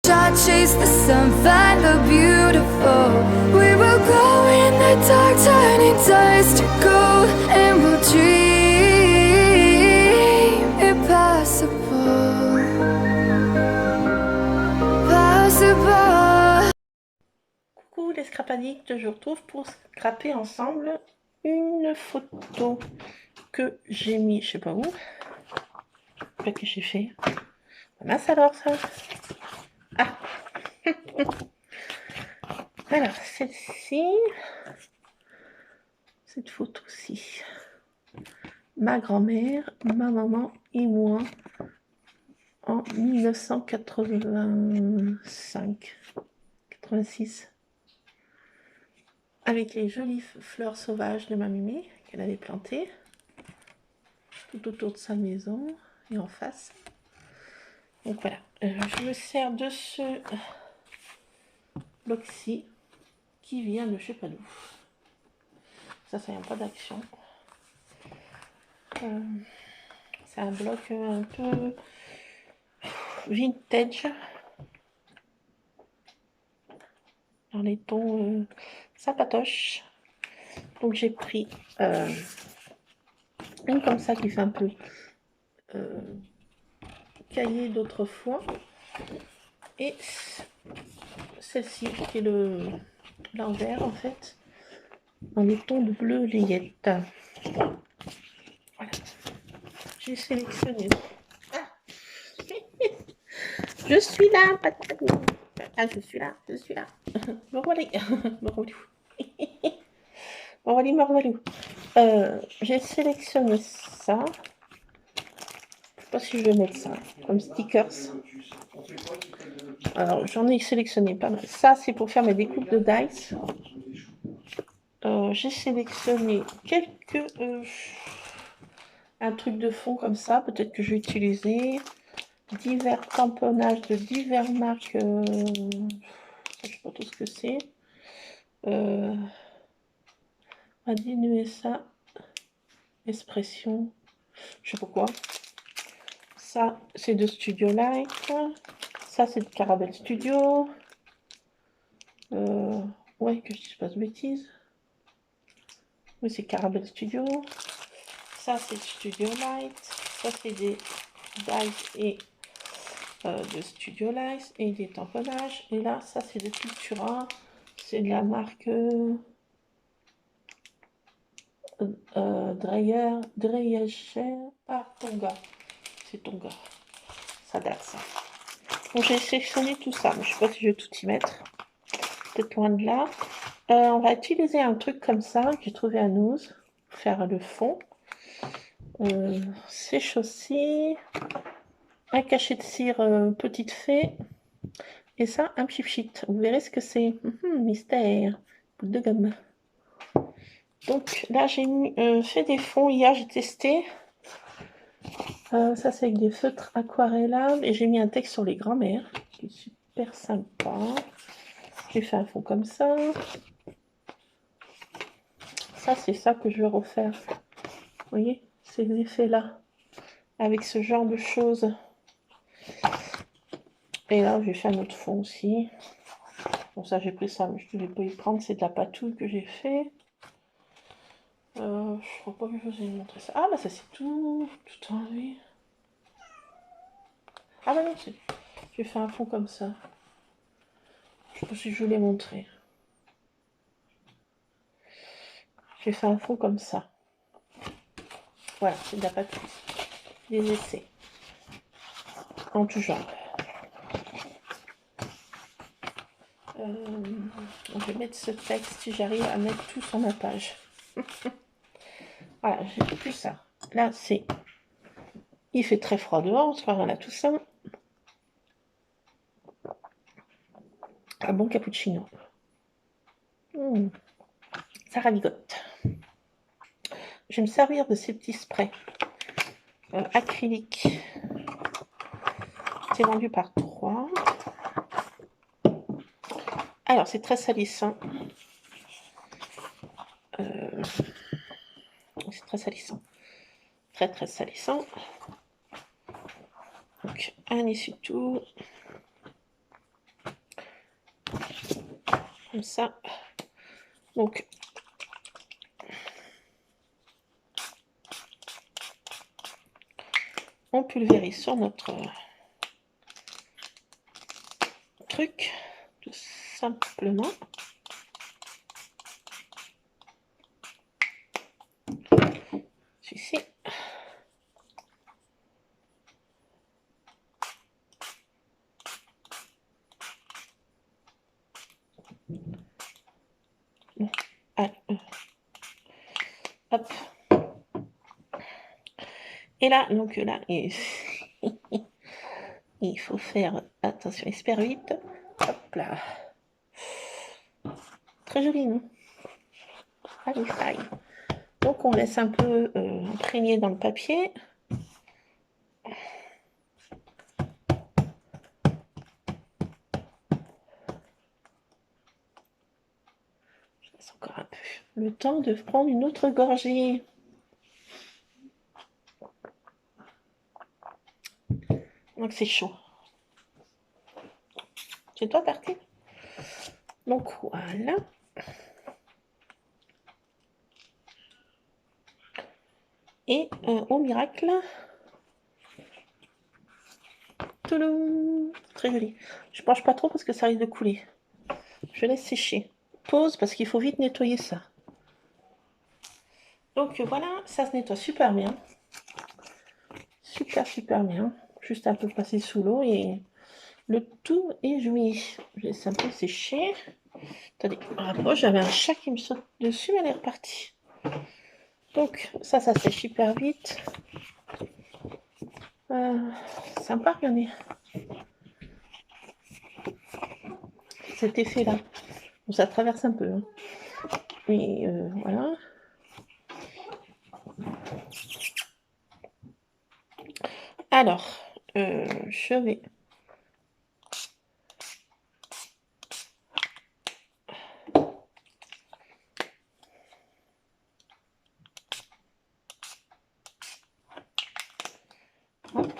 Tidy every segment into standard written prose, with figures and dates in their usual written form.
Chase the sun, find the beautiful. We will go in the dark, turning dust to gold, and we'll dream impossible, possible. Coucou les scrap addicts, je vous retrouve pour scraper ensemble une photo que j'ai mis, je sais pas où, pas que j'ai fait. Mince alors ça. Ah. Alors celle-ci, cette photo-ci, ma grand-mère, ma maman et moi en 1985, 86, avec les jolies fleurs sauvages de ma mimi qu'elle avait plantées tout autour de sa maison et en face. Donc voilà, je me sers de ce bloc-ci qui vient de je sais pas d'où. Ça vient pas d'Action. C'est un bloc un peu vintage dans les tons sympatoches. Donc j'ai pris une comme ça qui fait un peu cahier d'autrefois, et celle-ci qui est l'envers en fait, dans les tons de bleu layette. Voilà. J'ai sélectionné. Ah. Je suis là, pas de tabou. Ah, je suis là. Me revoilà. Me revoilà. Me revoilà. J'ai sélectionné ça. Je sais pas si je vais mettre ça comme stickers. Alors, j'en ai sélectionné pas mal. Ça, c'est pour faire mes découpes de dice. J'ai sélectionné un truc de fond comme ça, peut-être que je vais utiliser divers tamponnages de diverses marques. Je sais pas tout ce que c'est. On va diminuer ça. Expression. Je sais pas quoi. Ça, c'est de Studio Light. Ça, c'est de Caramel Studio. Ouais, que je dise pas de bêtises. Oui, c'est Caramel Studio. Ça, c'est Studio Light. Ça, c'est des dice et de Studio Light et des tamponnages. Et là, ça, c'est de Cultura. C'est de la marque Dreyer par Tonga. C'est Tonga. Ça date, ça. Donc, j'ai sélectionné tout ça. Mais je sais pas si je vais tout y mettre. Peut-être loin de là. On va utiliser un truc comme ça que j'ai trouvé à nous pour faire le fond. Ces chaussures, un cachet de cire petite fée, et ça, un pchit. Vous verrez ce que c'est. Mystère. Boule de gomme. Donc là, j'ai fait des fonds. Hier, j'ai testé. Ça, c'est avec des feutres aquarellables. Et j'ai mis un texte sur les grands-mères, qui est super sympa. J'ai fait un fond comme ça. Ça, c'est ça que je vais refaire. Vous voyez, ces effets-là. Avec ce genre de choses. Et là, j'ai fait un autre fond aussi. Bon, ça, j'ai pris ça, mais je ne devais pas y prendre. C'est de la patouille que j'ai fait. Je crois pas que je vous ai montré ça. Ah, bah ça, c'est tout enlevé. Ah, bah non, j'ai fait un fond comme ça. Je sais pas si je vous l'ai montré. J'ai fait un fond comme ça. Voilà, c'est de la patouille. Des essais. En tout genre. Je vais mettre ce texte si j'arrive à mettre tout sur ma page. Voilà, j'ai plus ça. Là, c'est... Il fait très froid dehors, on se croirait à tout ça. Un bon cappuccino. Ça ravigote. Je vais me servir de ces petits sprays acryliques. C'est vendu par 3. Alors, c'est très salissant. C'est très salissant. Très, très salissant. Donc, un essuie-tout. comme ça. Donc, on pulvérise sur notre truc, tout simplement. Ici. Bon. Allez. Hop. Et là, donc là, il faut faire attention, super vite. Hop là. Très joli, non? Allez, pareil. Donc on laisse un peu imprégner dans le papier. Je laisse encore un peu le temps de prendre une autre gorgée. Donc c'est chaud. C'est toi parti. Donc voilà. Et au miracle, Touloum, très joli. Je ne penche pas trop parce que ça risque de couler. Je laisse sécher. Pause parce qu'il faut vite nettoyer ça. Donc voilà, ça se nettoie super bien. Super bien. Juste un peu passer sous l'eau et le tout est joué. Je laisse un peu sécher. Attendez, rapproche, j'avais un chat qui me saute dessus, mais elle est repartie. Donc ça sèche super vite. Sympa, regardez. Cet effet-là. Bon, ça traverse un peu. Hein. Mais voilà. Alors, je vais... Hop.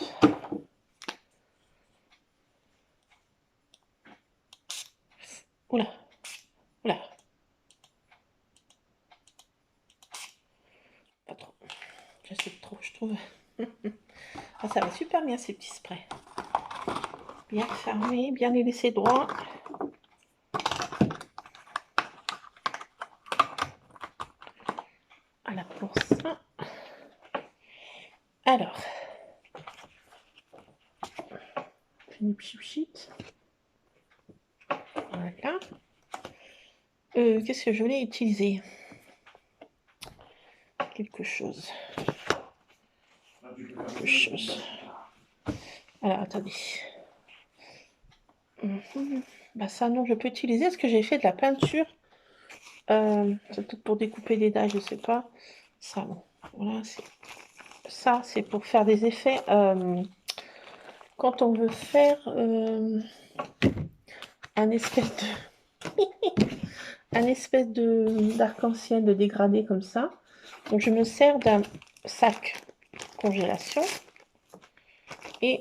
Oula. Oula. Pas trop. J'essaie trop, je trouve. Ah, ça va super bien ces petits sprays. Bien fermés, bien les laisser droits. Voilà pour ça. Alors, fini pchit. Voilà. Qu'est-ce que je voulais utiliser? Quelque chose. Alors, attendez. Bah ça, non, je peux utiliser ce que j'ai fait de la peinture. C'est peut-être pour découper des dailles, je sais pas. Ça, bon. Voilà, ça, c'est pour faire des effets. Quand on veut faire un espèce de d'arc-en-ciel de dégradé comme ça. Donc je me sers d'un sac congélation et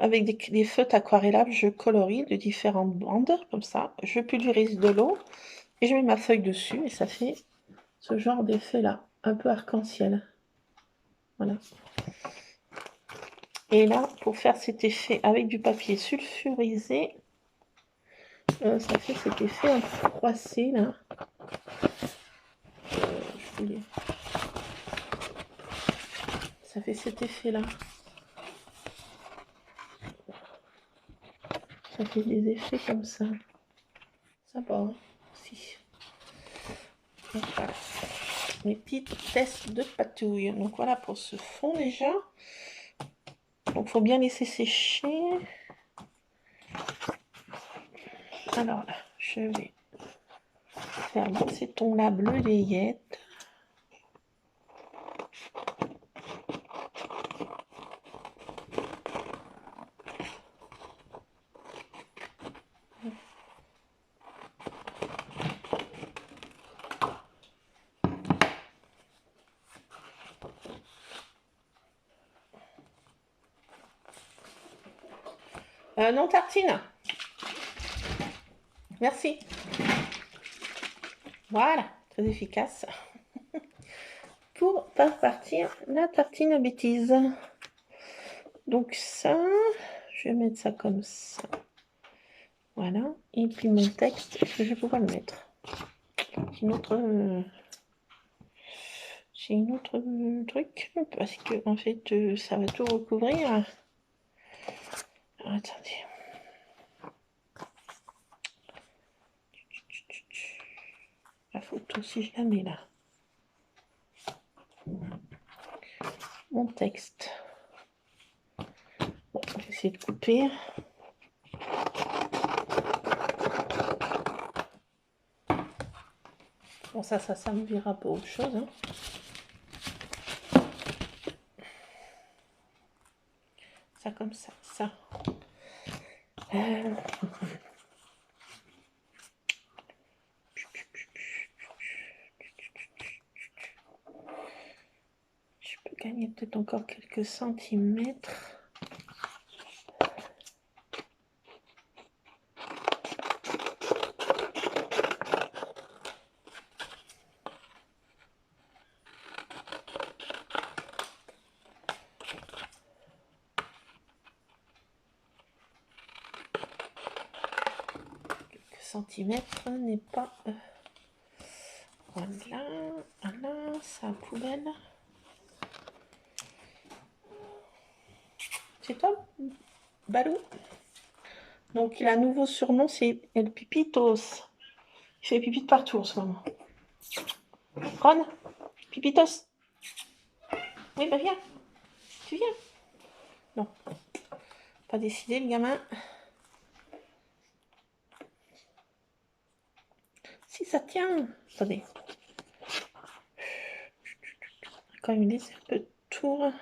avec des feutres aquarellables, je colorie de différentes bandes comme ça. Je pulvérise de l'eau et je mets ma feuille dessus et ça fait ce genre d'effet là, un peu arc-en-ciel. Voilà. Et là, pour faire cet effet avec du papier sulfurisé, ça fait cet effet un peu croissé là. Ça fait cet effet là. Ça fait des effets comme ça. Ça va aussi. Donc voilà. Mes petits tests de patouille. Donc voilà pour ce fond déjà. Donc il faut bien laisser sécher. Alors là, je vais faire dans ces tons-là bleu layette. Non, tartine. Merci. Voilà, très efficace. Pour faire partir la tartine à bêtises. Donc ça, je vais mettre ça comme ça. Voilà. Et puis mon texte, je vais pouvoir le mettre. J'ai une autre truc, parce que en fait, ça va tout recouvrir. Alors, attendez. La photo, si je la mets là. Mon texte. Bon, je vais essayer de couper. Bon, ça servira pour autre chose. Hein. Ça comme ça, ça. Je peux gagner peut-être encore quelques centimètres. Centimètres n'est pas voilà, ça poubelle. C'est top, Balou. Donc il a un nouveau surnom, c'est El Pipitos. Il fait pipi de partout en ce moment. Ron, Pipitos. Oui, bah viens. Tu viens. Non, pas décidé le gamin. Si ça tient. Attendez. Quand même laisser un peu de tour.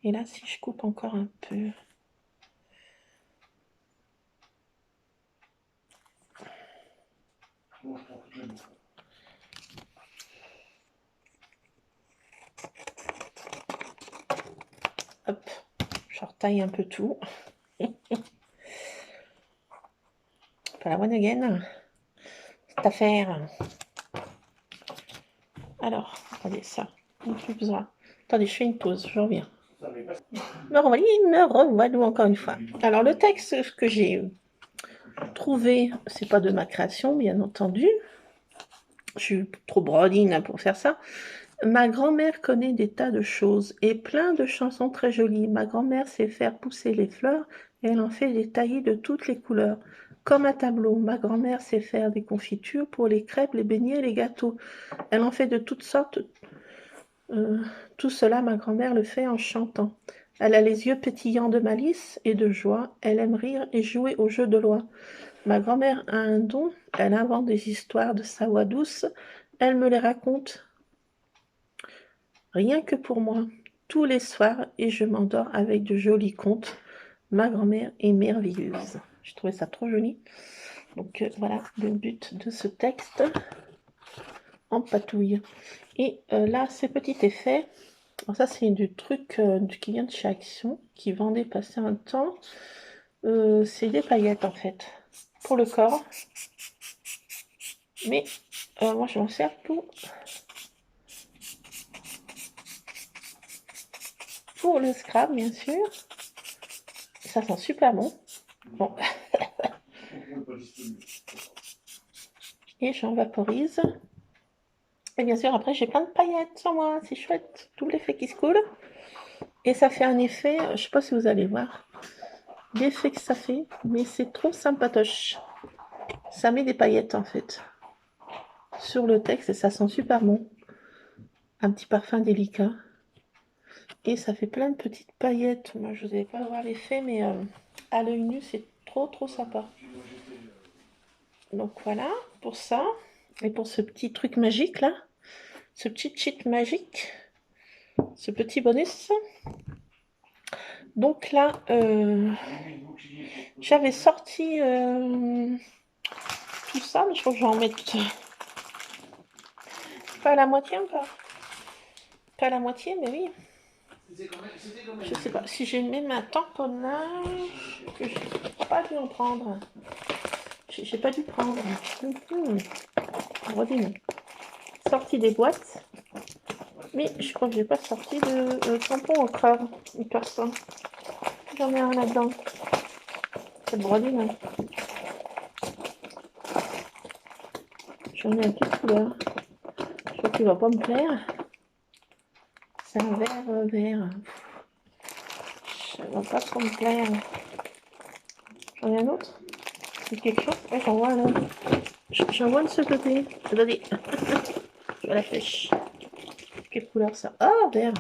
Et là, si je coupe encore un peu. Hop, je retaille un peu tout. Pas la one again. Cette affaire. Alors, attendez, ça. On n'a plus besoin. Attendez, je fais une pause, je reviens. Me revoilà encore une fois. Alors, le texte que j'ai trouvé, c'est pas de ma création, bien entendu. Je suis trop brodine pour faire ça. Ma grand-mère connaît des tas de choses et plein de chansons très jolies. Ma grand-mère sait faire pousser les fleurs et elle en fait des taillis de toutes les couleurs. Comme un tableau, ma grand-mère sait faire des confitures pour les crêpes, les beignets et les gâteaux. Elle en fait de toutes sortes. Tout cela, ma grand-mère le fait en chantant. Elle a les yeux pétillants de malice et de joie. Elle aime rire et jouer aux jeux de loi. Ma grand-mère a un don. Elle invente des histoires de sa voix douce. Elle me les raconte rien que pour moi, tous les soirs, et je m'endors avec de jolis contes. Ma grand-mère est merveilleuse. J'ai trouvé ça trop joli. Donc voilà le but de ce texte en patouille. Et là, ces petits effets, alors ça c'est du truc qui vient de chez Action, qui vendait passer un temps. C'est des paillettes en fait, pour le corps. Mais moi je m'en sers pour le scrap, bien sûr. Ça sent super bon. Bon. Et j'en vaporise. Et bien sûr, après, j'ai plein de paillettes sur moi. C'est chouette. Tout l'effet qui se coule. Et ça fait un effet, je sais pas si vous allez voir, l'effet que ça fait, mais c'est trop sympatoche. Ça met des paillettes, en fait, sur le texte et ça sent super bon. Un petit parfum délicat. Et ça fait plein de petites paillettes. Moi, je n'osais pas voir l'effet, mais à l'œil nu, c'est trop sympa. Donc voilà, pour ça. Et pour ce petit truc magique, là. Ce petit cheat magique. Ce petit bonus. Donc là, j'avais sorti tout ça, mais je crois que je vais en mettre pas à la moitié encore. Pas à la moitié, mais oui. Je sais pas si j'ai mis ma tamponnage, que je n'ai pas dû en prendre. Je J'ai pas dû prendre. Brodine. Sortie des boîtes. Mais je crois que j'ai pas sorti de tampon encore. Hyper ça. J'en ai un là-dedans. Cette brodine. J'en ai un petit couleur. Je crois qu'il va pas me plaire. C'est un vert vert. Ça va pas trop me plaire. J'en ai un autre. C'est quelque chose. Ouais, j'en vois un autre. J'en vois de ce côté. Attendez. Je vois la flèche. Quelle couleur ça? Ah, vert.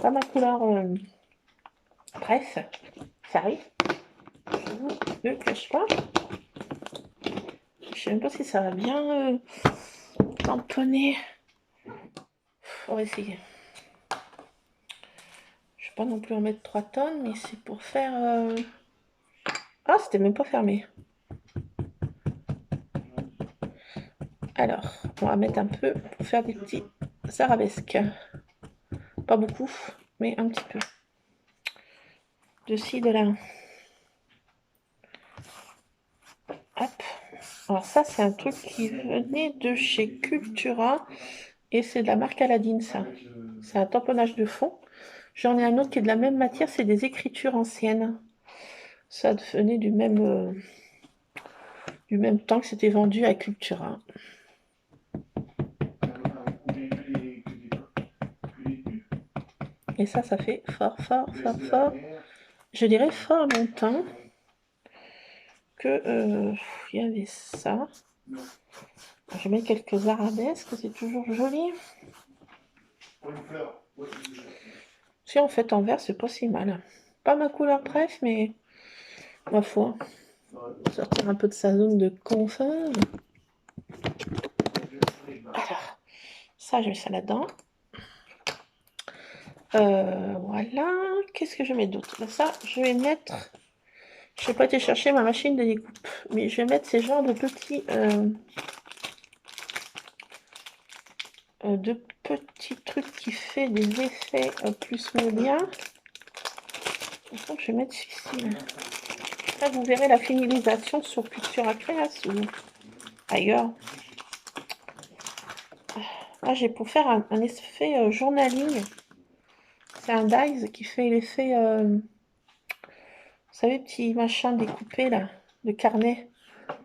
Pas ma couleur. Bref, ça arrive. Je vous le cache pas. Je sais même pas si ça va bien tamponner. On va essayer. Je vais pas non plus en mettre 3 tonnes, mais c'est pour faire... Ah, c'était même pas fermé. Alors, on va mettre un peu pour faire des petits arabesques. Pas beaucoup, mais un petit peu. De ci, de là. Hop. Alors ça, c'est un truc qui venait de chez Cultura. Et c'est de la marque Aladdin, ça. C'est un tamponnage de fond. J'en ai un autre qui est de la même matière, c'est des écritures anciennes. Ça venait du même temps que c'était vendu à Cultura. Et ça fait fort, je dirais fort longtemps que il y avait ça. Je mets quelques arabesques, c'est toujours joli. Si en fait en vert, c'est pas si mal. Pas ma couleur préf, mais ma foi. Sortir un peu de sa zone de confort. Alors, ça, je mets ça là-dedans. Voilà. Qu'est-ce que je mets d'autre? Ça, je vais mettre... Je n'ai pas été chercher ma machine de découpe, mais je vais mettre ces genres de petits... trucs qui fait des effets plus médias. Je vais mettre celui-ci. Là, vous verrez la finalisation sur Cultura Créas ou ailleurs. Là, j'ai pour faire un effet journaling. C'est un dies qui fait l'effet, vous savez, petit machin découpé là, de carnet.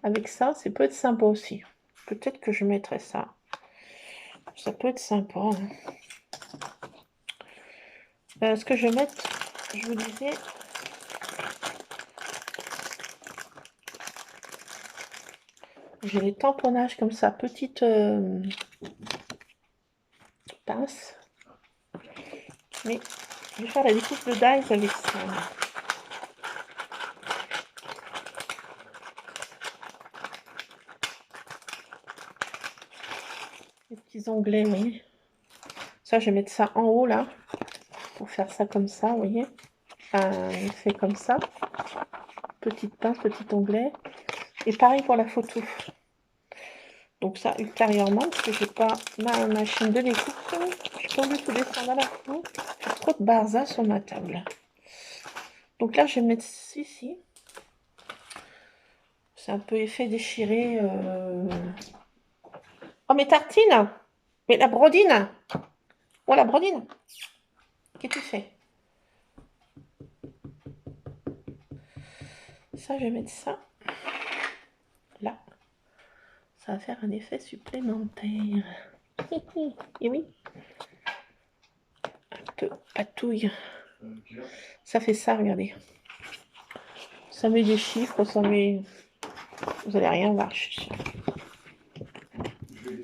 Avec ça, c'est peut être sympa aussi. Peut-être que je mettrai ça. Ça peut être sympa. Ce que je vais mettre, je vous disais, j'ai les tamponnages comme ça, petite pince. Mais je vais faire la découpe de dies avec ça. Les petits onglets, oui. Ça, je vais mettre ça en haut là, pour faire ça comme ça, vous voyez. Un effet comme ça. Petite pince, petit onglet. Et pareil pour la photo. Donc ça, ultérieurement, parce que j'ai pas ma machine de découpe, je peux envie tout descendre à la fois. J'ai trop de barza sur ma table. Donc là, je vais mettre ici. C'est un peu effet déchiré. Oh, mes tartines! Mais la brodine! Oh, la brodine! Qu'est-ce que tu fais? Ça, je vais mettre ça. Là. Ça va faire un effet supplémentaire. Et oui. Un peu patouille. Ça fait ça, regardez. Ça met des chiffres, ça met... Vous allez rien voir, je suis sûre.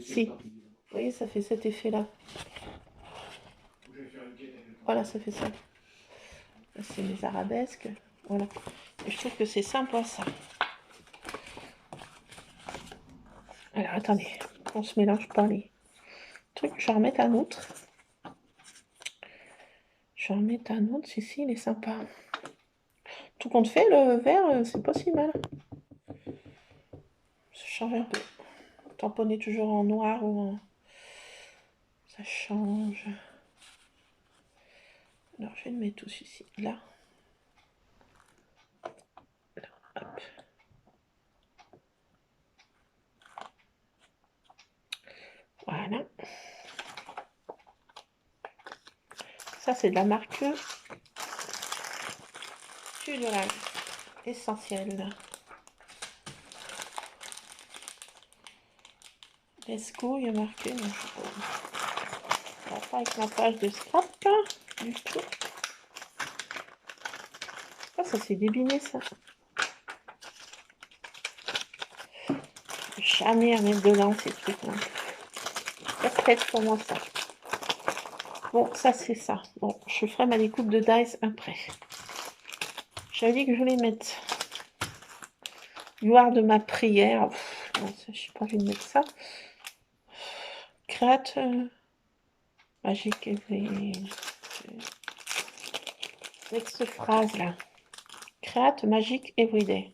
Si. Vous voyez, ça fait cet effet-là. Voilà, ça fait ça. Là, c'est mes arabesques. Voilà. Et je trouve que c'est sympa, ça. Alors, attendez. On se mélange pas les trucs. Je vais en remettre un autre. Je vais en remettre un autre. Ici, il est sympa. Tout compte fait, le vert, c'est pas si mal. Ça change un peu. Tamponner toujours en noir ou en... Ça change. Alors, je vais le mettre tous ici. Là. Hop. Voilà. Ça, c'est de la marque Studioline Essentiel. Lesco, il y a marqué, mais je sais pas. Ça va pas avec ma page de scrap, du tout. Ah, ça s'est débiné, ça. Jamais à mettre dedans, ces trucs-là. Peut-être pour moi, ça. Bon, ça, c'est ça. Bon, je ferai ma découpe de dice après. J'avais dit que je voulais mettre gloire de ma prière. Non, ça, je n'ai pas envie de mettre ça. Créate magique avec cette phrase là. Créate magique everyday.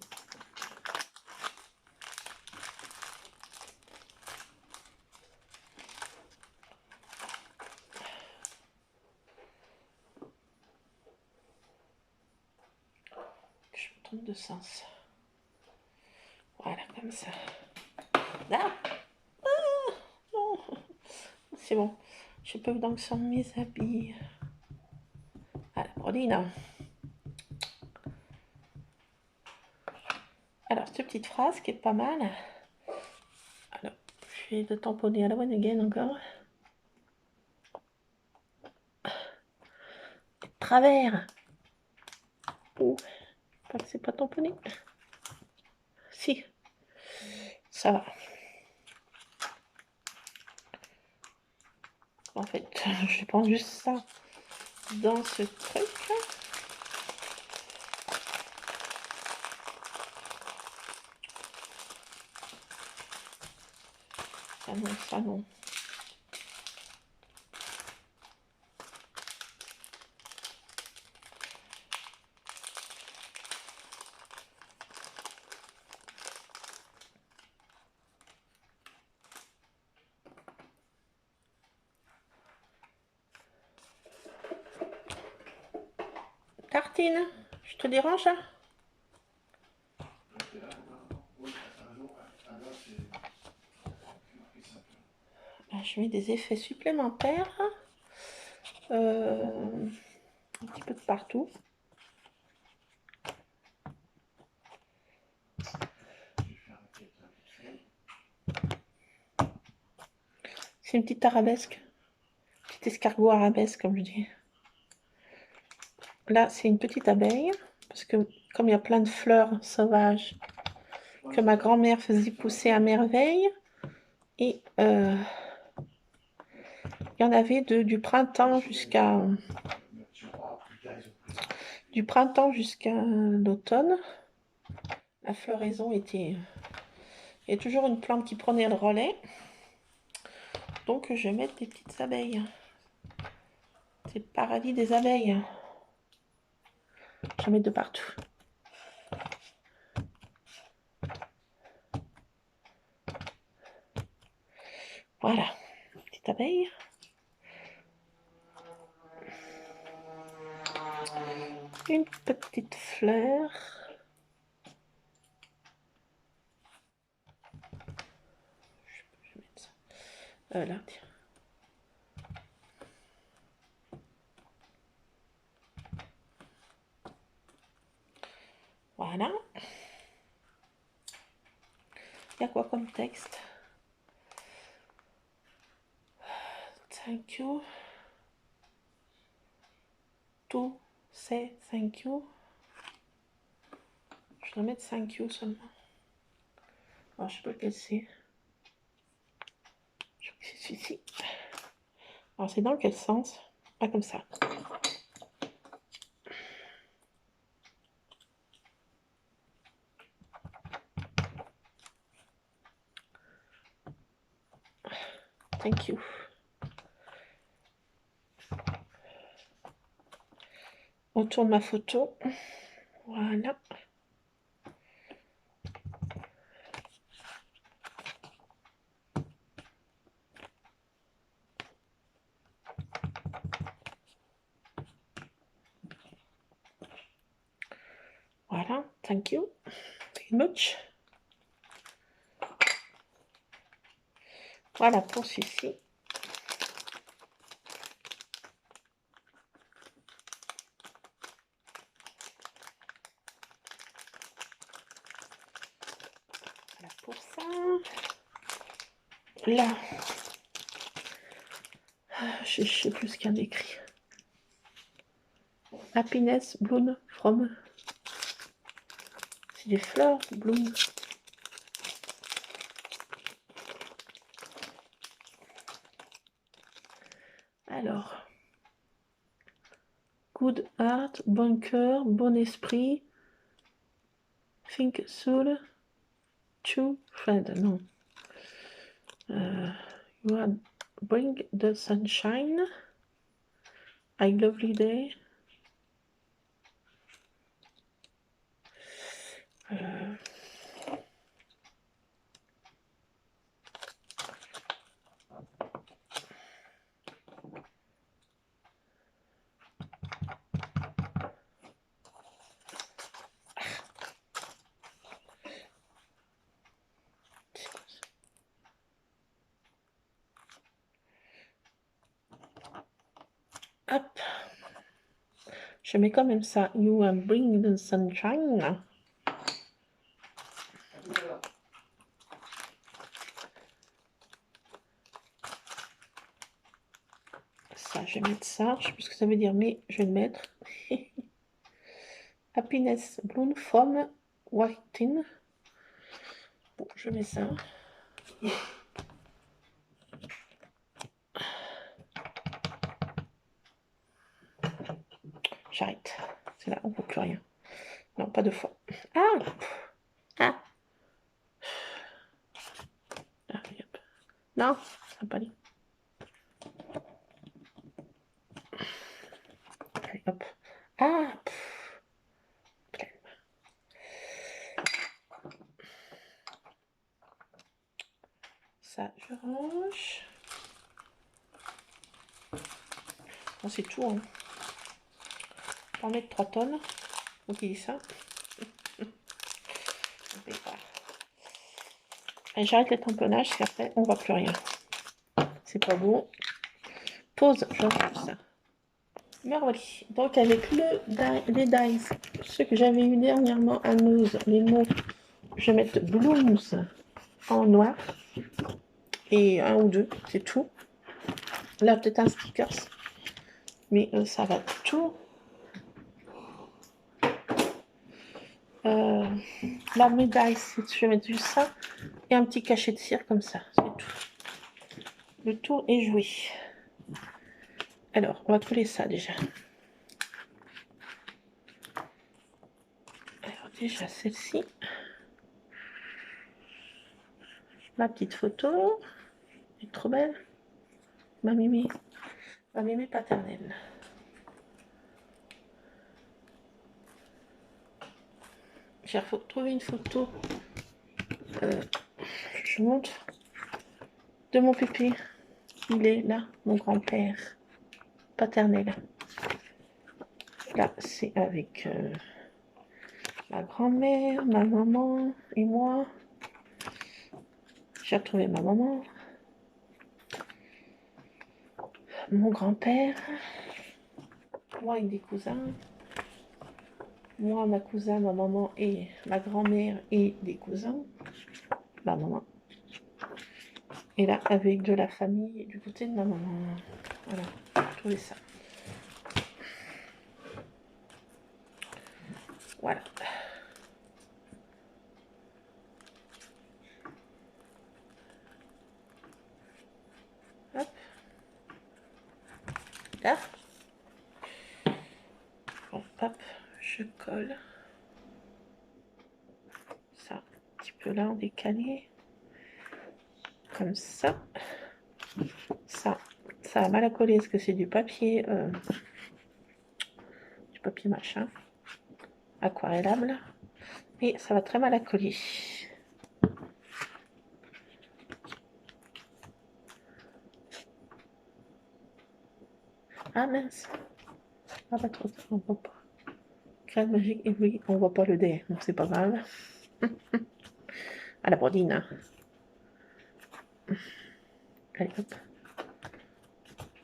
Je me trompe de sens. Voilà, comme ça. Ah, non, c'est bon. Je peux donc sur mes habits. Ah, la Brodine. Alors, cette petite phrase qui est pas mal. Alors, je vais de tamponner à la one again encore. Travers. Oh, pas que c'est pas tamponné. Si, ça va. En fait, je vais prendre juste ça dans ce truc. Ah non, ça non. Tartine, je te dérange là? Je mets des effets supplémentaires. Un petit peu de partout. C'est une petite arabesque. Petit escargot arabesque, comme je dis. Là, c'est une petite abeille. Parce que comme il y a plein de fleurs sauvages que ma grand-mère faisait pousser à merveille. Et il y en avait du printemps jusqu'à l'automne. La floraison était... Il y a toujours une plante qui prenait le relais. Donc je vais mettre des petites abeilles. C'est le paradis des abeilles. J'en mets de partout. Voilà, petite abeille. Une petite fleur. Je vais mettre ça. Là, tiens. Voilà. Il y a quoi comme texte? Thank you. To say thank you. Je dois mettre thank you seulement. Alors, je sais pas lequel c'est. Je crois que c'est celui-ci. Alors, c'est dans quel sens? Ah, comme ça. Thank you. Autour de ma photo. Voilà. Voilà, thank you. much. Voilà pour celui-ci. Voilà pour ça. Là, je sais plus ce qu'il y a écrit. Happiness bloom from. C'est des fleurs bloom. Alors, good heart, bon cœur, bon esprit, think soul, true friend. Non. You are bring the sunshine. A lovely day. Hop. Je mets quand même ça. You are bring the sunshine. Ça, je vais mettre ça. Je sais plus ce que ça veut dire, mais je vais le mettre. Happiness bloom from whiting. Bon, je mets ça. J'arrête. C'est là, on ne voit plus rien. Non, pas deux fois. Ah, ah. Ah, hop. Non, ça n'a pas dit. Allez, hop. Ah, pleine. Ça, je range. Bon, c'est tout. Hein. On va mettre 3 tonnes. On utilise ça. J'arrête le tamponnage, parce qu'après, on ne voit plus rien. C'est pas beau. Pause, j'enlève ça. Merveille. Donc, avec les dies, ceux que j'avais eu dernièrement à Nose, les mots, je vais mettre Blooms en noir. Et un ou deux, c'est tout. Là, peut-être un stickers. Mais ça va tout. La médaille, je vais mettre juste ça. Et un petit cachet de cire comme ça. C'est tout. Le tout est joué. Alors, on va coller ça déjà. Alors, déjà celle-ci. Ma petite photo. Elle est trop belle. Ma mémé paternelle. J'ai retrouvé une photo. Je vous montre. De mon pépé. Il est là, mon grand-père paternel. Là, c'est avec ma grand-mère, ma maman et moi. J'ai retrouvé ma maman. Mon grand-père. Moi et des cousins. Moi, ma cousin, ma maman et ma grand-mère et des cousins. Ma maman. Et là, avec de la famille du côté de ma maman. Voilà, j'ai trouvé ça. Voilà. Hop. Là. Bon, hop, je colle. Ça, un petit peu là en décalé. Comme ça. Ça a mal à coller parce que c'est du papier machin, aquarellable. Et ça va très mal à coller. Ah mince. Ah pas trop, on voit pas. Crème magique, et oui, on voit pas le dé, donc c'est pas grave. À la brodine. Hein. Allez, hop.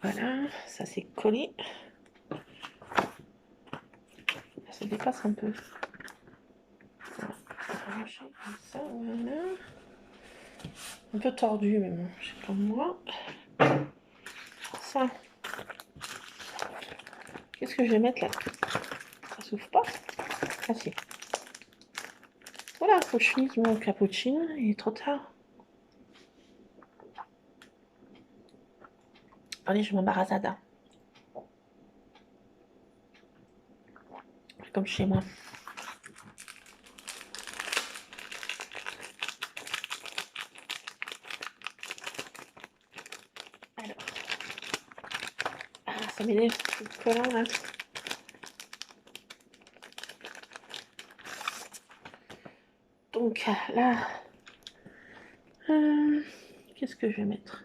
Voilà, ça c'est collé. Ça dépasse un peu. Voilà. Comme ça, voilà. Un peu tordu, mais bon, c'est comme moi. Ça. Qu'est-ce que je vais mettre là? Ça s'ouvre pas? Ah si. Voilà, faut que je finisse mon cappuccino, il est trop tard. Allez, je m'embarrasse là. Comme chez moi. Alors. Ah, ça m'énerve ce collant là. Donc là, qu'est-ce que je vais mettre?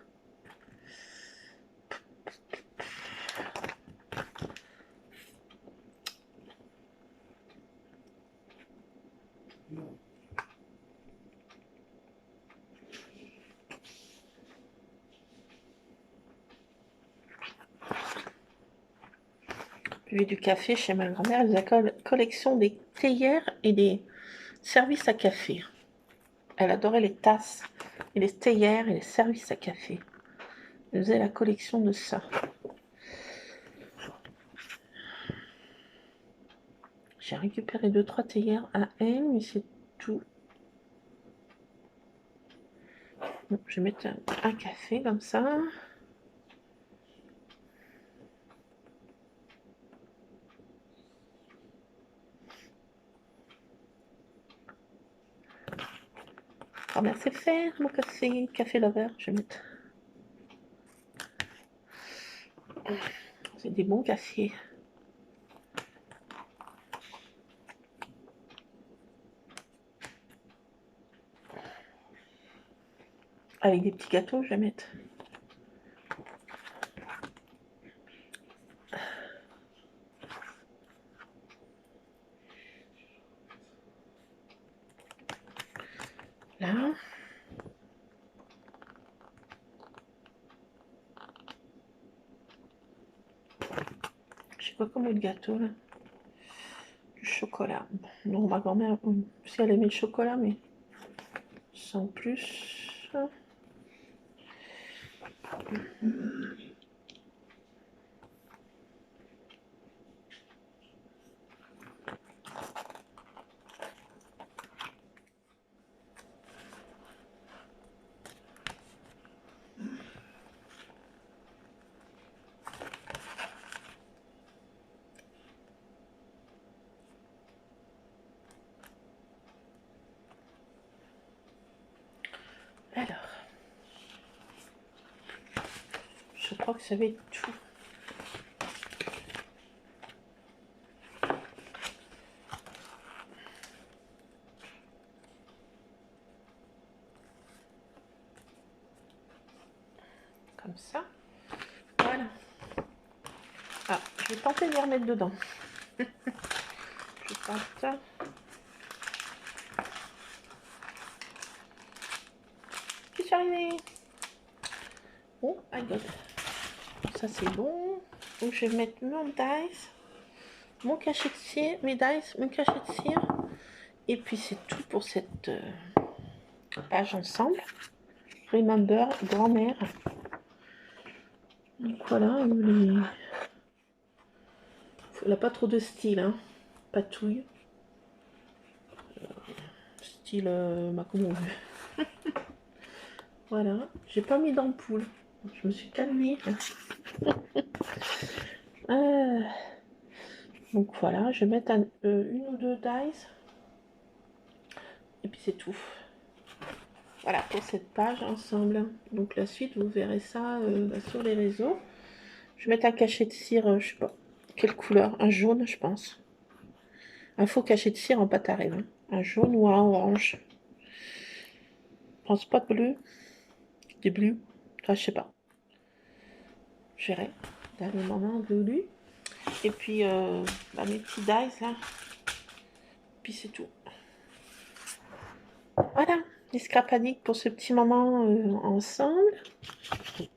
J'ai du café chez ma grand-mère, elle a la collection des théières et des services à café. Elle adorait les tasses, et les théières et les services à café. Elle faisait la collection de ça. J'ai récupéré 2-3 théières à elle, mais c'est tout. Bon, je vais mettre un café comme ça. Oh bien c'est fait, mon café lover, je vais mettre. C'est des bons cafés. Avec des petits gâteaux, je vais mettre. Là. Je sais pas comment le gâteau là. Du chocolat. Non, ma grand-mère, si elle aimait le chocolat, mais sans plus. Alors, je crois que ça va être tout. Comme ça. Voilà. Ah, je vais tenter de les remettre dedans. Je tente. Je suis arrivée. Oh my god. Ça c'est bon. Donc je vais mettre mon dice, mon cachet de cire, mes dice, mon cachet de cire. Et puis c'est tout pour cette page ensemble. Remember, grand-mère. Donc voilà, elle n'a pas trop de style, hein. Patouille. Style comment on veut. Voilà, j'ai pas mis d'ampoule. Je me suis calmée. Donc voilà, je vais mettre une ou deux dice. Et puis c'est tout. Voilà pour cette page ensemble. Donc la suite, vous verrez ça sur les réseaux. Je vais mettre un cachet de cire, je sais pas quelle couleur, un jaune je pense. Un faux cachet de cire en pâte à rêve. Un jaune ou un orange. Je pense pas de bleu. Des bleus. Enfin, je sais pas. Je verrai. Dans le moment voulu. Et puis mes petits dice là. Puis c'est tout. Voilà, les scrap addicts pour ce petit moment ensemble.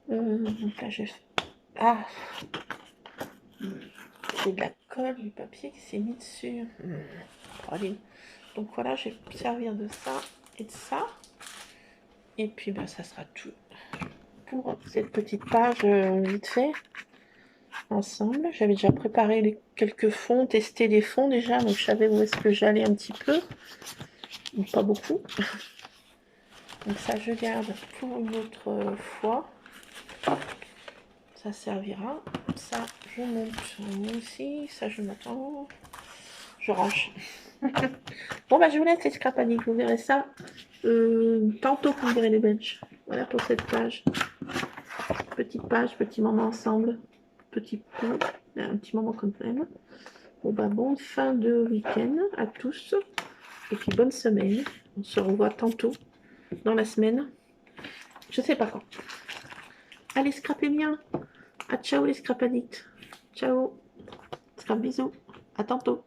Donc là, ah, j'ai de la colle, du papier qui s'est mis dessus. Praline. Donc voilà, je vais me servir de ça et de ça. Et puis, bah, ça sera tout pour cette petite page vite fait. Ensemble, j'avais déjà préparé quelques fonds, testé les fonds déjà, donc je savais où est-ce que j'allais un petit peu. Donc pas beaucoup. Donc ça, je garde pour une autre fois. Ça servira. Ça, je monte aussi. Ça, je m'attends. Je range. Bon, bah, je vous laisse les scrap paniques. Vous verrez ça tantôt, vous verrez les Belges. Voilà pour cette page. Petite page, petit moment ensemble. Petit peu, un petit moment comme même. Bon, bah, bonne fin de week-end à tous. Et puis, bonne semaine. On se revoit tantôt dans la semaine. Je sais pas quand. Allez, scrapez bien. À ciao les scrap addicts. Ciao. Scrap bisous. À tantôt.